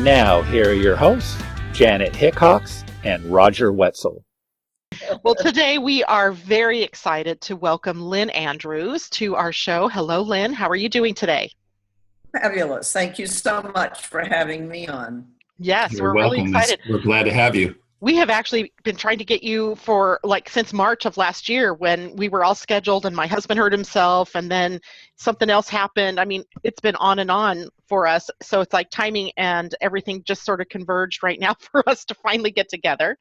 now, here are your hosts, Janet Hickox and Roger Wetzel. Well, today we are very excited to welcome Lynn Andrews to our show. Hello, Lynn. How are you doing today? Fabulous. Thank you so much for having me on. Yes, You're we're really welcome. excited. We're glad to have you. We have actually been trying to get you for since March of last year when we were all scheduled and my husband hurt himself and then something else happened. I mean, it's been on and on for us. So it's like timing and everything just sort of converged right now for us to finally get together.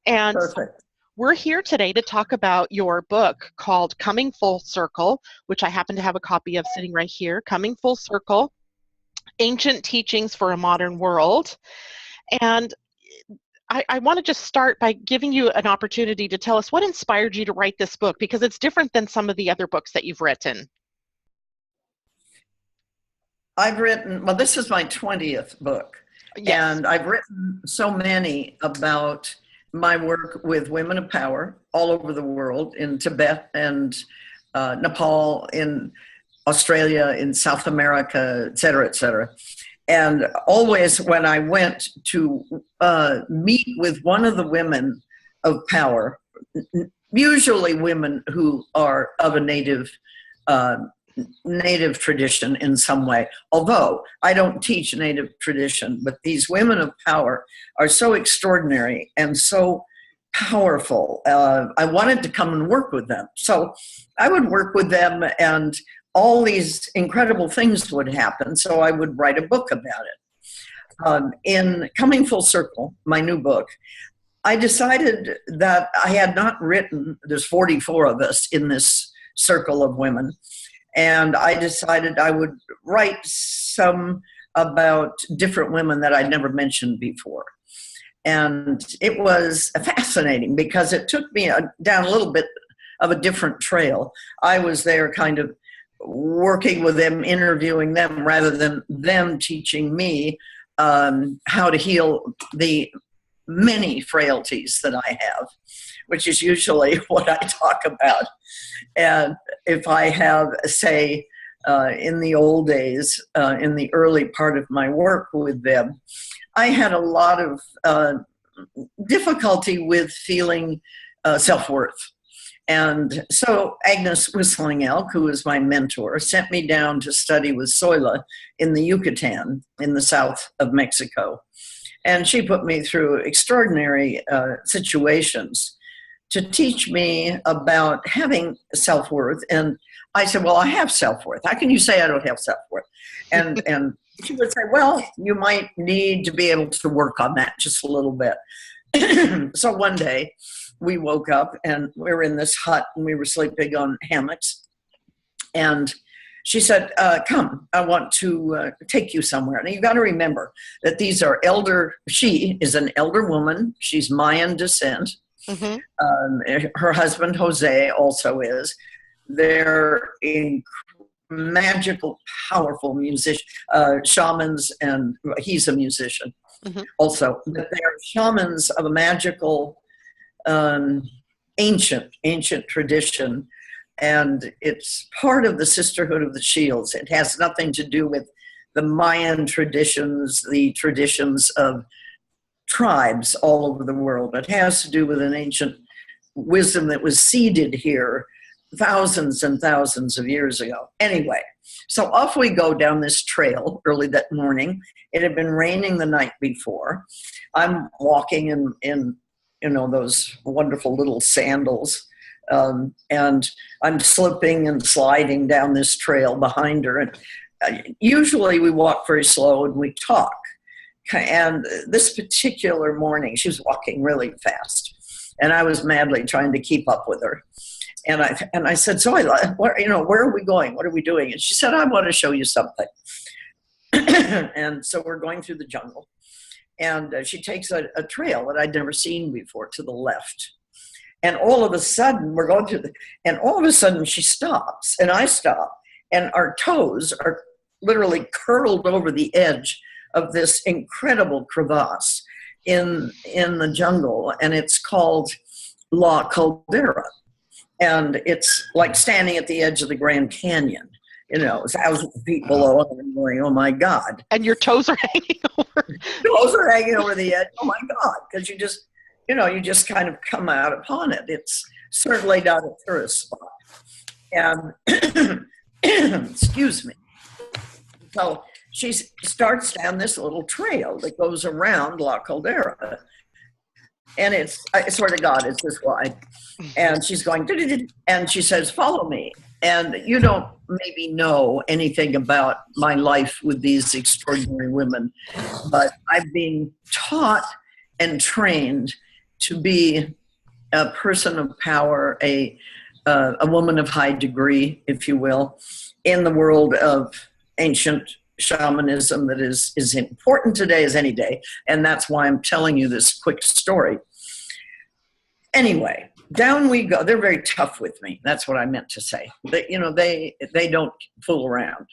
And Perfect. we're here today to talk about your book called Coming Full Circle, which I happen to have a copy of sitting right here. Coming Full Circle, Ancient Teachings for a Modern World. And I want to just start by giving you an opportunity to tell us what inspired you to write this book, because it's different than some of the other books that you've written. I've written, well, this is my 20th book. Yes. And I've written so many about my work with women of power all over the world, in Tibet and Nepal, in Australia, in South America, et cetera, et cetera. And always when I went to meet with one of the women of power, usually women who are of a native tradition in some way, although I don't teach native tradition, but these women of power are so extraordinary and so powerful. I wanted to come and work with them. So I would work with them and all these incredible things would happen, so I would write a book about it. In Coming Full Circle, my new book, I decided that I had not written, there's 44 of us in this circle of women, and I decided I would write some about different women that I'd never mentioned before. And it was fascinating because it took me down a little bit of a different trail. I was there kind of working with them, interviewing them, rather than them teaching me how to heal the many frailties that I have, which is usually what I talk about. And if I have, say, in the old days, in the early part of my work with them, I had a lot of difficulty with feeling self-worth. And so Agnes Whistling Elk, who was my mentor, sent me down to study with Soyla in the Yucatan in the south of Mexico. And she put me through extraordinary situations to teach me about having self-worth. And I said, well, I have self-worth. How can you say I don't have self-worth? And she would say, well, you might need to be able to work on that just a little bit. So one day, we woke up and we were in this hut and we were sleeping on hammocks. And she said, come, I want to take you somewhere. Now, you've got to remember that these are she is an elder woman. She's Mayan descent. Mm-hmm. Her husband, Jose, also is. They're magical, powerful musicians, shamans, and he's a musician also. But they're shamans of a magical ancient tradition, and it's part of the Sisterhood of the Shields. It has nothing to do with the Mayan traditions, the traditions of tribes all over the world. It has to do with an ancient wisdom that was seeded here thousands and thousands of years ago. Anyway, so off we go down this trail early that morning. It had been raining the night before. I'm walking in those wonderful little sandals. And I'm slipping and sliding down this trail behind her. And usually we walk very slow and we talk. And this particular morning, she was walking really fast. And I was madly trying to keep up with her. And I said, Zoila, where are we going? What are we doing? And she said, I want to show you something. And so we're going through the jungle. And she takes a trail that I'd never seen before to the left. And all of a sudden, we're going through and all of a sudden she stops and I stop. And our toes are literally curled over the edge of this incredible crevasse in the jungle. And it's called La Caldera. And it's like standing at the edge of the Grand Canyon. thousands of feet below, and I'm going, oh my God. And your toes are hanging over. Toes are hanging over the edge. Oh my God. Because you just kind of come out upon it. It's certainly not a tourist spot. And excuse me. So she starts down this little trail that goes around La Caldera. And I swear to God, it's this wide. And she's going, and she says, follow me. And you don't maybe know anything about my life with these extraordinary women, but I've been taught and trained to be a person of power, a woman of high degree, if you will, in the world of ancient shamanism that is as important today as any day. And that's why I'm telling you this quick story. Anyway, down we go. They're very tough with me. That's what I meant to say. They don't fool around.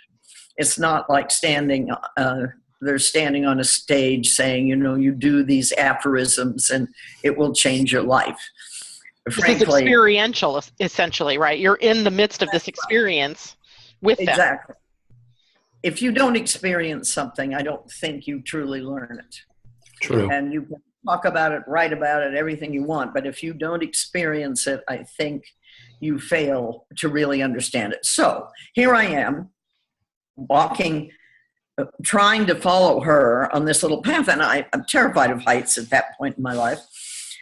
It's not like they're standing on a stage saying, you do these aphorisms and it will change your life. Frankly, this is experiential, essentially, right? You're in the midst of this experience with them. Exactly. If you don't experience something, I don't think you truly learn it. True. And you can talk about it, write about it, everything you want, but if you don't experience it, I think you fail to really understand it. So here I am, walking, trying to follow her on this little path, and I'm terrified of heights at that point in my life.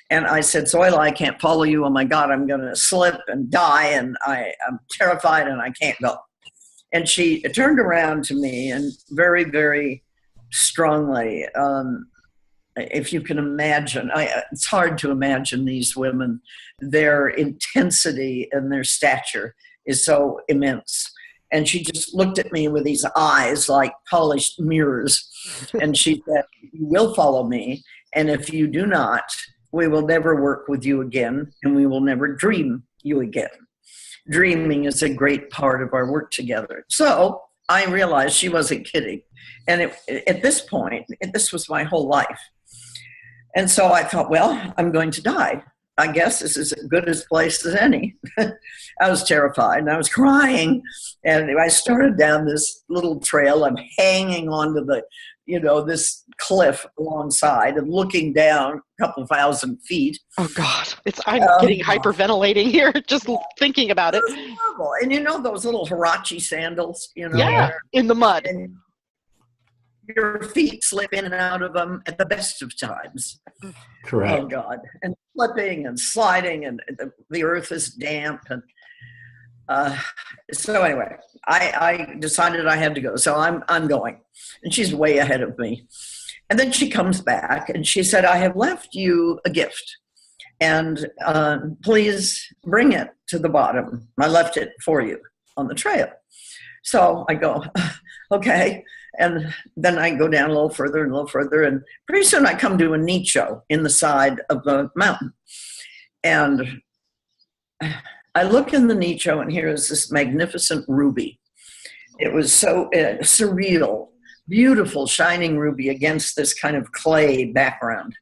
And I said, Zoila, I can't follow you. Oh my God, I'm going to slip and die, and I'm terrified and I can't go. And she turned around to me and very, very strongly, if you can imagine, it's hard to imagine these women, their intensity and their stature is so immense. And she just looked at me with these eyes like polished mirrors. And she said, you will follow me. And if you do not, we will never work with you again, and we will never dream you again. Dreaming is a great part of our work together. So I realized she wasn't kidding. And at this point, this was my whole life. And so I thought, well, I'm going to die. I guess this is as good a place as any. I was terrified and I was crying. And I started down this little trail. I'm hanging onto this cliff alongside and looking down a couple thousand feet. Oh God, I'm getting hyperventilating here just thinking about it. Horrible. And those little Hirachi sandals, Yeah, in the mud. And your feet slip in and out of them at the best of times. Correct. Oh God. And slipping and sliding, and the earth is damp. And so anyway, I decided I had to go. So I'm going. And she's way ahead of me. And then she comes back and she said, I have left you a gift. And please bring it to the bottom. I left it for you on the trail. So I go, okay. And then I go down a little further and a little further. And pretty soon I come to a nicho in the side of the mountain. And I look in the nicho, and here is this magnificent ruby. It was so surreal, beautiful, shining ruby against this kind of clay background.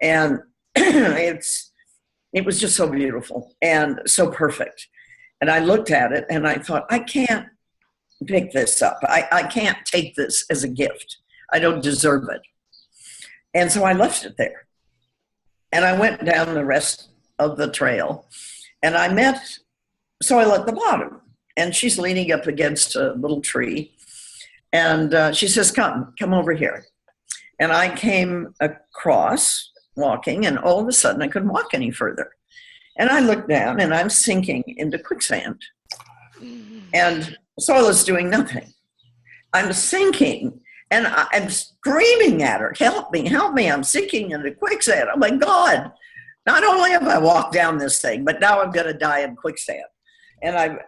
And it was just so beautiful and so perfect. And I looked at it and I thought, I can't pick this up. I can't take this as a gift. I don't deserve it. And so I left it there. And I went down the rest of the trail, and I met Soil at the bottom. And she's leaning up against a little tree. And she says, come over here. And I came across walking, and all of a sudden I couldn't walk any further. And I looked down, and I'm sinking into quicksand. And Soil is doing nothing. I'm sinking, and I'm screaming at her, help me, I'm sinking into quicksand. Oh my God, not only have I walked down this thing, but now I'm going to die in quicksand. And I'm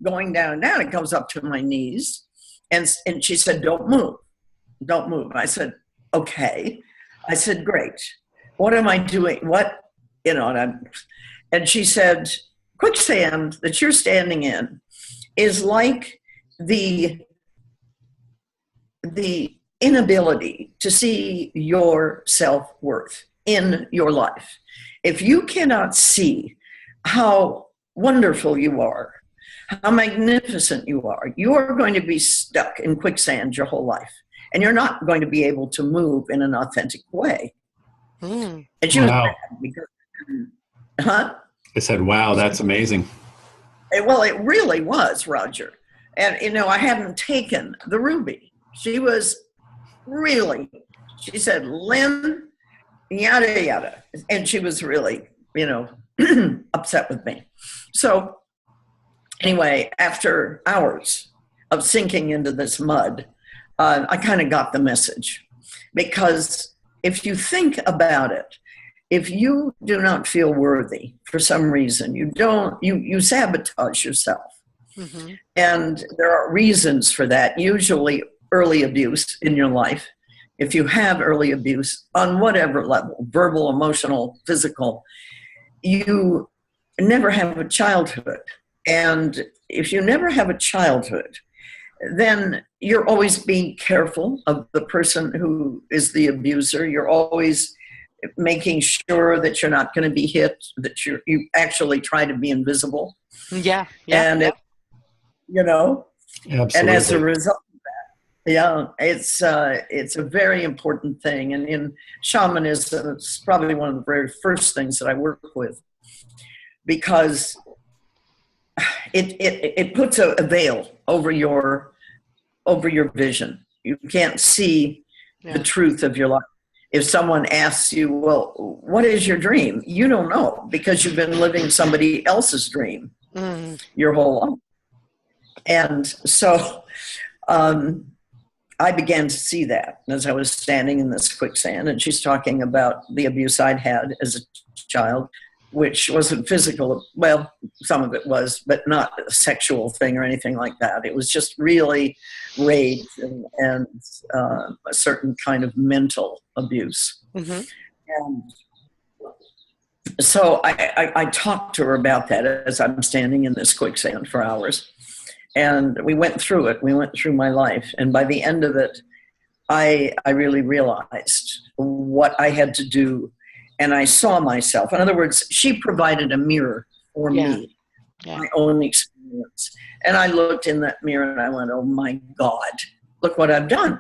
going down and down. It comes up to my knees. And she said, don't move. I said, okay. I said, great. What am I doing? And she said, quicksand that you're standing in is like the inability to see your self-worth in your life. If you cannot see how wonderful you are, how magnificent you are. You are going to be stuck in quicksand your whole life, and you're not going to be able to move in an authentic way. Mm. And she was Wow. mad because, huh? I said, wow, that's amazing. Well, it really was, Roger. And, I hadn't taken the ruby. She was really, she said, Lynn, yada, yada. And she was really, upset with me. So anyway, after hours of sinking into this mud, I kind of got the message. Because if you think about it, if you do not feel worthy for some reason, you sabotage yourself. Mm-hmm. And there are reasons for that, usually early abuse in your life. If you have early abuse on whatever level, verbal, emotional, physical, you never have a childhood. And if you never have a childhood, then you're always being careful of the person who is the abuser. You're always making sure that you're not going to be hit, that you actually try to be invisible. Yeah. And Absolutely. and as a result of that, it's a very important thing. And in shamanism, it's probably one of the very first things that I work with, because it puts a veil over your vision. You can't see the truth of your life. If someone asks you, well, what is your dream? You don't know, because you've been living somebody else's dream your whole life. And so I began to see that as I was standing in this quicksand, and she's talking about the abuse I'd had as a child, which wasn't physical. Well, some of it was, but not a sexual thing or anything like that. It was just really rage and a certain kind of mental abuse. Mm-hmm. And so I talked to her about that as I'm standing in this quicksand for hours. And we went through it. We went through my life. And by the end of it, I really realized what I had to do. And I saw myself. In other words, she provided a mirror for me, my own experience. And I looked in that mirror and I went, oh my God, look what I've done.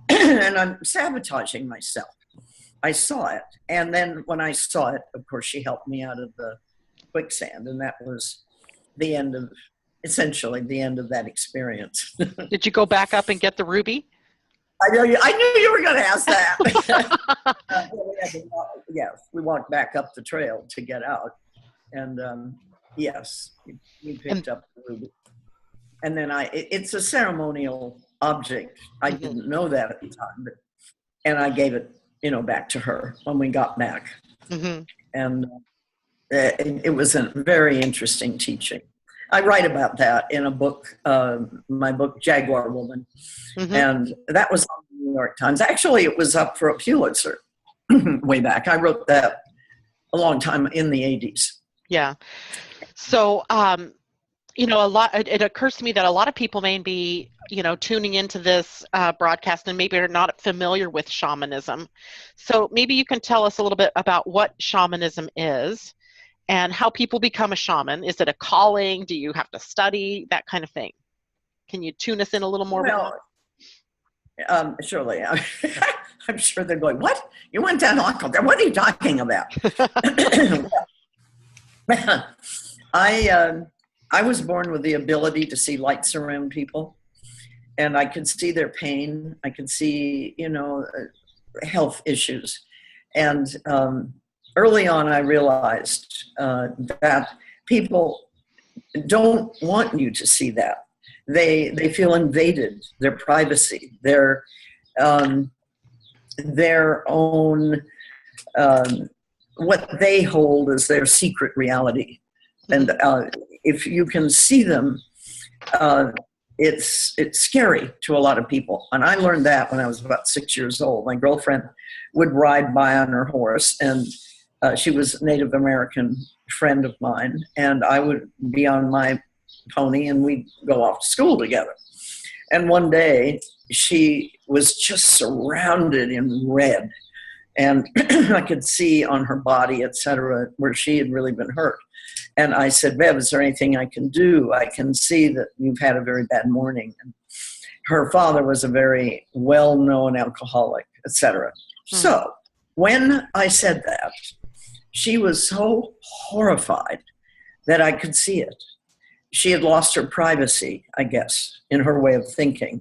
And I'm sabotaging myself. I saw it. And then when I saw it, of course, she helped me out of the quicksand. And that was essentially the end of that experience. Did you go back up and get the ruby? I knew you were going to ask that. Yes, we walked back up the trail to get out. And yes, we picked up the ruby. And then it's a ceremonial object. I didn't know that at the time. And I gave it, back to her when we got back. Mm-hmm. And it was a very interesting teaching. I write about that in a book, my book, Jaguar Woman. Mm-hmm. And that was on the New York Times. Actually, it was up for a Pulitzer way back. I wrote that a long time in the 80s. Yeah. So, it occurs to me that a lot of people may be, tuning into this broadcast and maybe are not familiar with shamanism. So maybe you can tell us a little bit about what shamanism is and how people become a shaman. Is it a calling? Do you have to study? That kind of thing. Can you tune us in a little more? Surely. I'm sure they're going, what? You went down Uncle. What are you talking about? I was born with the ability to see lights around people, and I could see their pain. I could see, health issues. And early on, I realized that people don't want you to see that. They feel invaded, their privacy, their own, what they hold as their secret reality. And if you can see them, it's scary to a lot of people. And I learned that when I was about 6 years old. My girlfriend would ride by on her horse, and she was a Native American friend of mine, and I would be on my pony and we'd go off to school together. And one day she was just surrounded in red, and I could see on her body, etc., where she had really been hurt. And I said, Bev, is there anything I can do? I can see that you've had a very bad morning. And her father was a very well-known alcoholic, etc. So when I said that, she was so horrified that I could see it. She had lost her privacy, I guess, in her way of thinking.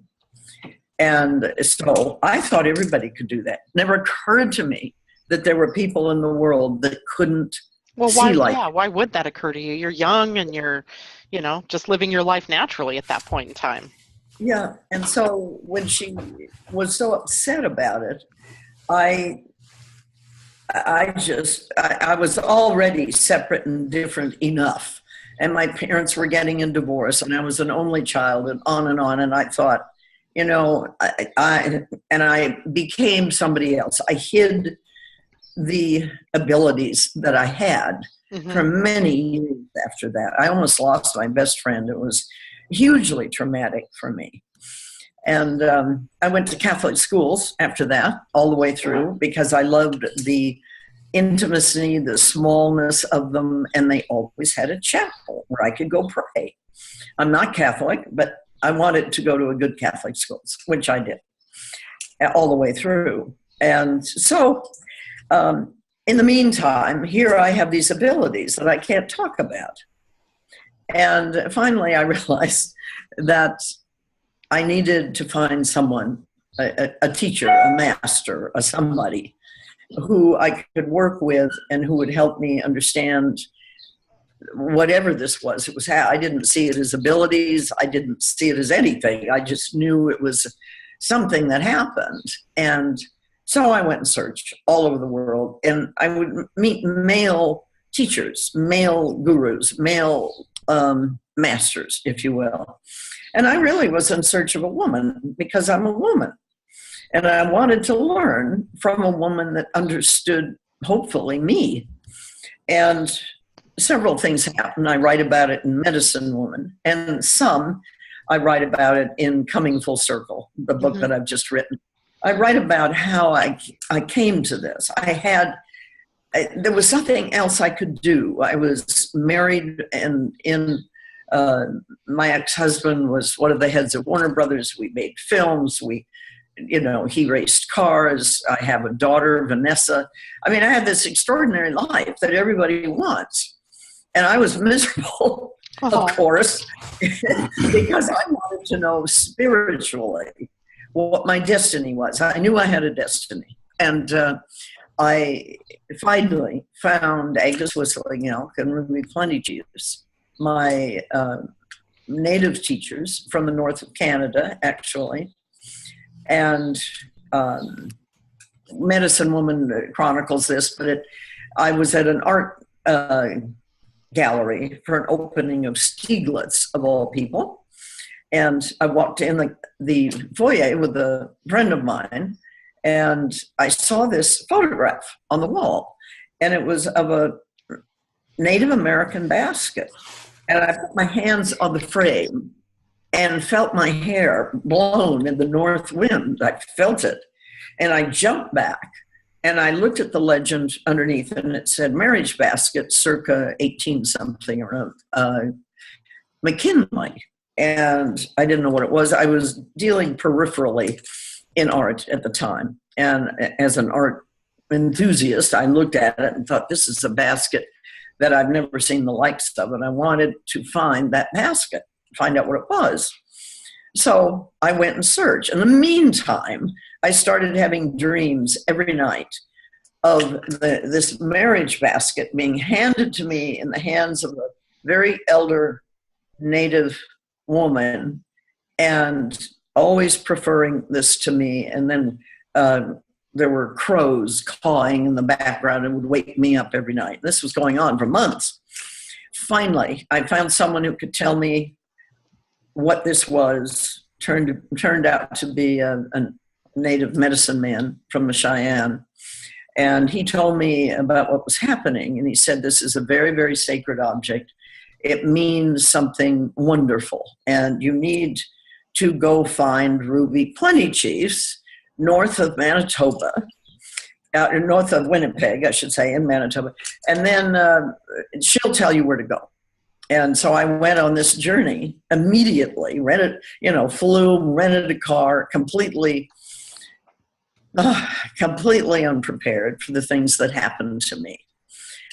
And so I thought everybody could do that. Never occurred to me that there were people in the world that couldn't see like that. Why would that occur to you? You're young and you're, just living your life naturally at that point in time. Yeah. And so when she was so upset about it, I was already separate and different enough. And my parents were getting a divorce, and I was an only child, and on. And I thought, I became somebody else. I hid the abilities that I had for many years after that. I almost lost my best friend. It was hugely traumatic for me. And I went to Catholic schools after that, all the way through, because I loved the intimacy, the smallness of them, and they always had a chapel where I could go pray. I'm not Catholic, but I wanted to go to a good Catholic schools, which I did all the way through. And so in the meantime, here I have these abilities that I can't talk about. And finally, I realized that I needed to find someone, a teacher, a master, a somebody who I could work with and who would help me understand whatever this was. It was how I didn't see it as abilities. I didn't see it as anything. I just knew it was something that happened. And so I went and searched all over the world, and I would meet male teachers, male gurus, male masters, if you will. And I really was in search of a woman because I'm a woman. And I wanted to learn from a woman that understood, hopefully, me. And several things happened. I write about it in Medicine Woman, and some I write about it in Coming Full Circle, the book that I've just written. I write about how I came to this. There was nothing else I could do. I was married, and my ex-husband was one of the heads of Warner Brothers. We made films. He raced cars. I have a daughter, Vanessa. I mean, I had this extraordinary life that everybody wants. And I was miserable, of course, because I wanted to know spiritually what my destiny was. I knew I had a destiny. And I finally found Agnes Whistling Elk and Ruby Plenty Cheese, my native teachers from the north of Canada, actually. And Medicine Woman chronicles this, but I was at an art gallery for an opening of Stieglitz, of all people. And I walked in the foyer with a friend of mine, and I saw this photograph on the wall, and it was of a Native American basket. And I put my hands on the frame and felt my hair blown in the north wind. I felt it. And I jumped back, and I looked at the legend underneath, and it said marriage basket circa 18-something around McKinley. And I didn't know what it was. I was dealing peripherally in art at the time. And as an art enthusiast, I looked at it and thought, this is a basket that I've never seen the likes of. And I wanted to find that basket, find out what it was. So I went and searched. In the meantime, I started having dreams every night of this marriage basket being handed to me in the hands of a very elder Native woman, and always preferring this to me. And then there were crows cawing in the background and would wake me up every night. This was going on for months. Finally, I found someone who could tell me what this was. Turned out to be a native medicine man from the Cheyenne. And he told me about what was happening. And he said, this is a very, very sacred object. It means something wonderful. And you need to go find Ruby Plenty Chiefs north of Manitoba. out north of Winnipeg, I should say, in Manitoba. And then she'll tell you where to go. And so I went on this journey immediately, flew, rented a car, completely unprepared for the things that happened to me.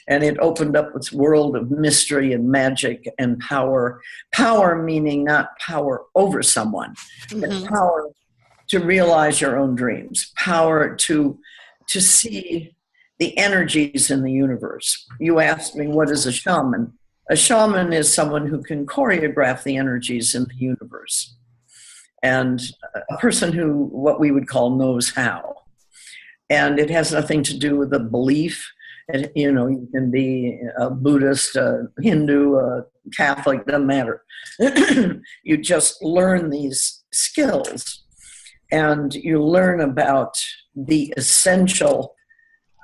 And it opened up this world of mystery and magic and power. Power meaning not power over someone, but power to realize your own dreams, power to see the energies in the universe. You asked me, what is a shaman? A shaman is someone who can choreograph the energies in the universe. And a person who, what we would call, knows how. And it has nothing to do with a belief. And, you can be a Buddhist, a Hindu, a Catholic, doesn't matter. You just learn these skills, and you learn about the essential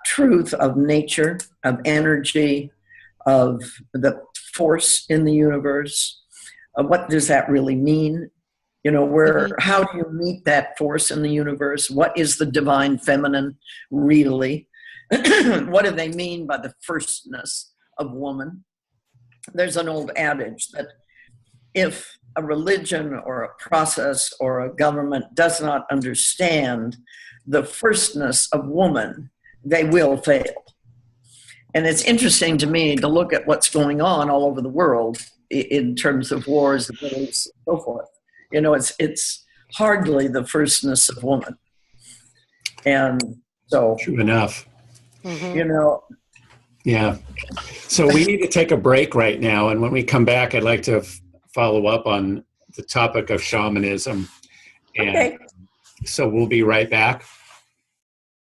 truth of nature, of energy, of the force in the universe. What does that really mean? How do you meet that force in the universe? What is the divine feminine really? What do they mean by the firstness of woman? There's an old adage that if a religion or a process or a government does not understand the firstness of woman, they will fail. And it's interesting to me to look at what's going on all over the world in terms of wars, and so forth. It's hardly the firstness of woman. And so... True enough. Yeah. So we need to take a break right now. And when we come back, I'd like to follow up on the topic of shamanism. And okay. So we'll be right back.